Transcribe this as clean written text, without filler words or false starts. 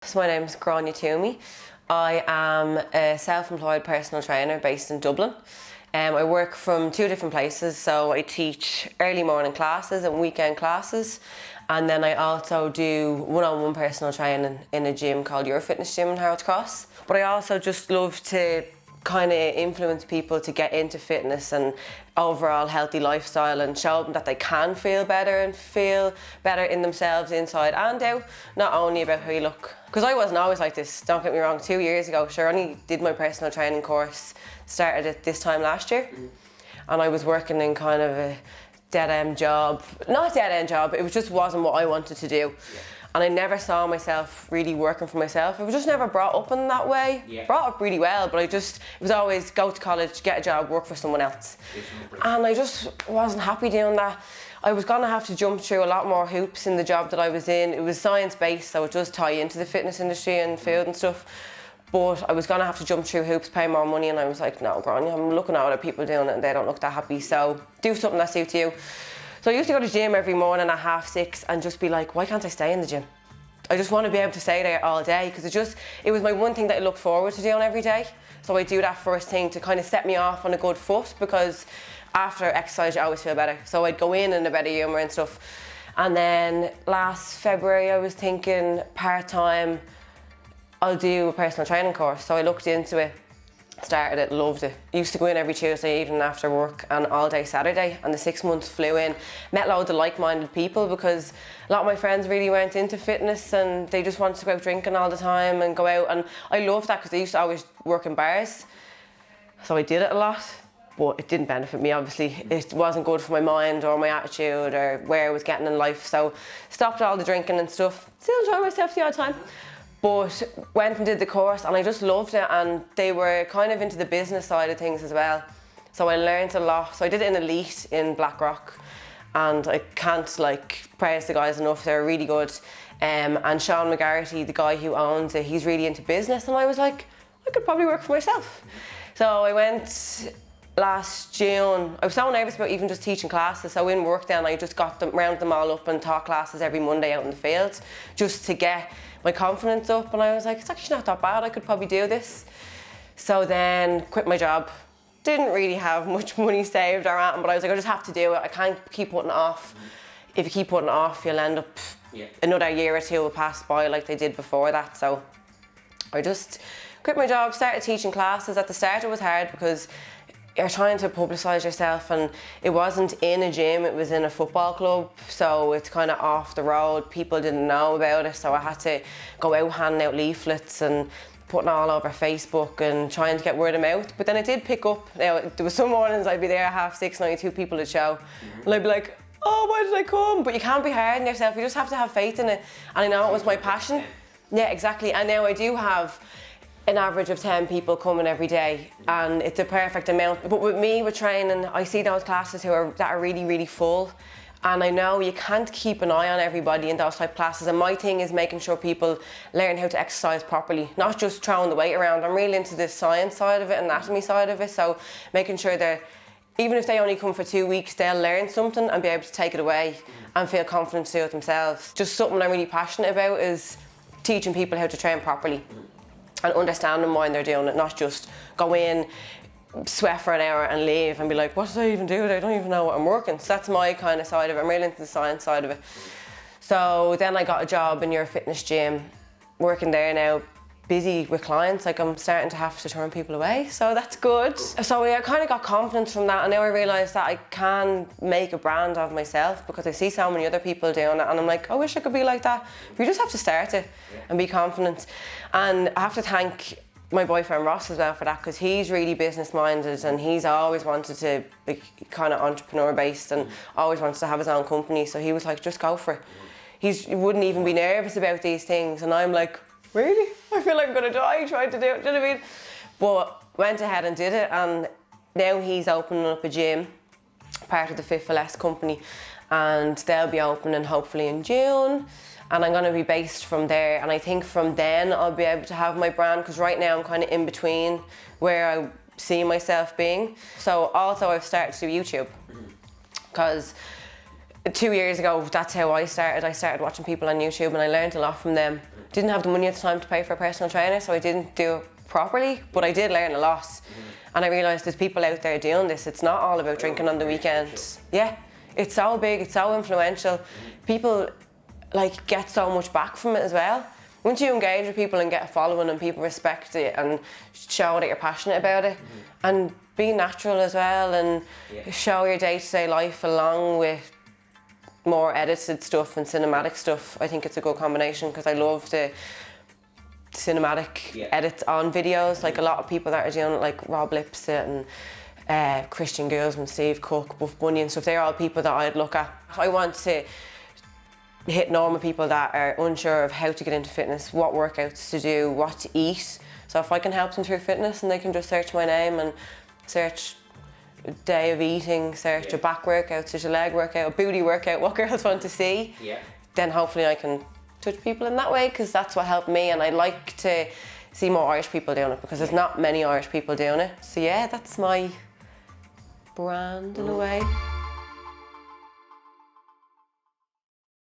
So my name's Grainne Twomey. I am a self-employed personal trainer based in Dublin. I work from two different places, so I teach early morning classes and weekend classes, and then I also do one-on-one personal training in a gym called Your Fitness Gym in Harold's Cross. But I also just love to kind of influence people to get into fitness and overall healthy lifestyle and show them that they can feel better and feel better in themselves inside and out, not only about how you look. Because I wasn't always like this, don't get me wrong. 2 years ago, sure, I only did my personal training course, started it this time last year, and I was working in kind of a dead-end job. Not dead-end job, it just wasn't what I wanted to do. And I never saw myself really working for myself. I was just never brought up in that way. Brought up really well, but it was always go to college, get a job, work for someone else. And I just wasn't happy doing that. I was gonna have to jump through a lot more hoops in the job that I was in. It was science-based, so it does tie into the fitness industry and food and stuff. But I was gonna have to jump through hoops, pay more money, and I was like, no, Grainne, I'm looking at other people doing it and they don't look that happy, so do something that suits you. So I used to go to the gym every morning at 6:30 and just be like, why can't I stay in the gym? I just want to be able to stay there all day, because it was my one thing that I looked forward to doing every day. So I do that first thing to kind of set me off on a good foot, because after exercise you always feel better. So I'd go in a better humour and stuff. And then last February I was thinking part-time, I'll do a personal training course. So I looked into it, started it, loved it. Used to go in every Tuesday evening after work and all day Saturday, and the 6 months flew in. Met loads of like-minded people, because a lot of my friends really weren't into fitness and they just wanted to go out drinking all the time and go out, and I loved that because I used to always work in bars. So I did it a lot, but it didn't benefit me, obviously. It wasn't good for my mind or my attitude or where I was getting in life, so stopped all the drinking and stuff. Still enjoy myself the odd time. But went and did the course and I just loved it, and they were kind of into the business side of things as well. So I learned a lot. So I did it in Elite in Blackrock, and I can't praise the guys enough, they're really good. And Sean McGarity, the guy who owns it, he's really into business, and I was like, I could probably work for myself. So I went last June. I was so nervous about even just teaching classes, so in work then I just rounded them all up and taught classes every Monday out in the field, just to get my confidence up, and I was like, it's actually not that bad, I could probably do this. So then quit my job. Didn't really have much money saved or anything, but I was like, I just have to do it. I can't keep putting it off. If you keep putting it off, you'll end up, another year or two will pass by like they did before that. So I just quit my job, started teaching classes. At the start it was hard because you're trying to publicise yourself, and it wasn't in a gym, it was in a football club, so it's kind of off the road. People didn't know about it, so I had to go out handing out leaflets and putting all over Facebook and trying to get word of mouth. But then it did pick up. Now, there was some mornings I'd be there at 6:30 and I'd 2 people at show, and I'd be like, oh, why did I come? But you can't be hard on yourself, you just have to have faith in it. And I know it was my passion. Yeah, exactly. And now I do have an average of 10 people coming every day, and it's a perfect amount. But with me, with training, I see those classes that are really, really full, and I know you can't keep an eye on everybody in those type of classes, and my thing is making sure people learn how to exercise properly, not just throwing the weight around. I'm really into the science side of it, anatomy side of it, so making sure that even if they only come for 2 weeks, they'll learn something and be able to take it away and feel confident to do it themselves. Just something I'm really passionate about is teaching people how to train properly and understanding why they're doing it, not just go in, sweat for an hour and leave and be like, what did I even do? I don't even know what I'm working. So that's my kind of side of it. I'm really into the science side of it. So then I got a job in Your Fitness Gym, working there now, busy with clients. Like, I'm starting to have to turn people away, so that's good. So I kind of got confidence from that, and now I realise that I can make a brand of myself, because I see so many other people doing it, and I'm like, I wish I could be like that. But you just have to start it and be confident. And I have to thank my boyfriend Ross as well for that, because he's really business minded, and he's always wanted to be kind of entrepreneur based and always wants to have his own company. So he was like, just go for it. He wouldn't even be nervous about these things, and I'm like, really? I feel like I'm gonna die trying to do it, do you know what I mean? But went ahead and did it, and now he's opening up a gym, part of the Fit for Less company, and they'll be opening hopefully in June, and I'm gonna be based from there, and I think from then I'll be able to have my brand, because right now I'm kind of in between where I see myself being. So also I've started to do YouTube, because 2 years ago, that's how I started. I started watching people on YouTube and I learned a lot from them. didn't have the money at the time to pay for a personal trainer, so I didn't do it properly, but I did learn a lot. And I realised there's people out there doing this. It's not all about drinking on the weekends. Yeah, it's so big, it's so influential. People like get so much back from it as well. Once you engage with people and get a following and people respect it and show that you're passionate about it, and be natural as well, and show your day-to-day life along with more edited stuff and cinematic stuff, I think it's a good combination, because I love the cinematic edits on videos. Like a lot of people that are doing it, like Rob Lipsett and Christian Gilsman, Steve Cook, Buff Bunny and stuff, they're all people that I'd look at. I want to hit normal people that are unsure of how to get into fitness, what workouts to do, what to eat. So if I can help them through fitness and they can just search my name and search a day of eating, search a back workout, search a leg workout, a booty workout, what girls want to see, then hopefully I can touch people in that way, because that's what helped me, and I'd like to see more Irish people doing it, because there's not many Irish people doing it. So yeah, that's my brand in a way.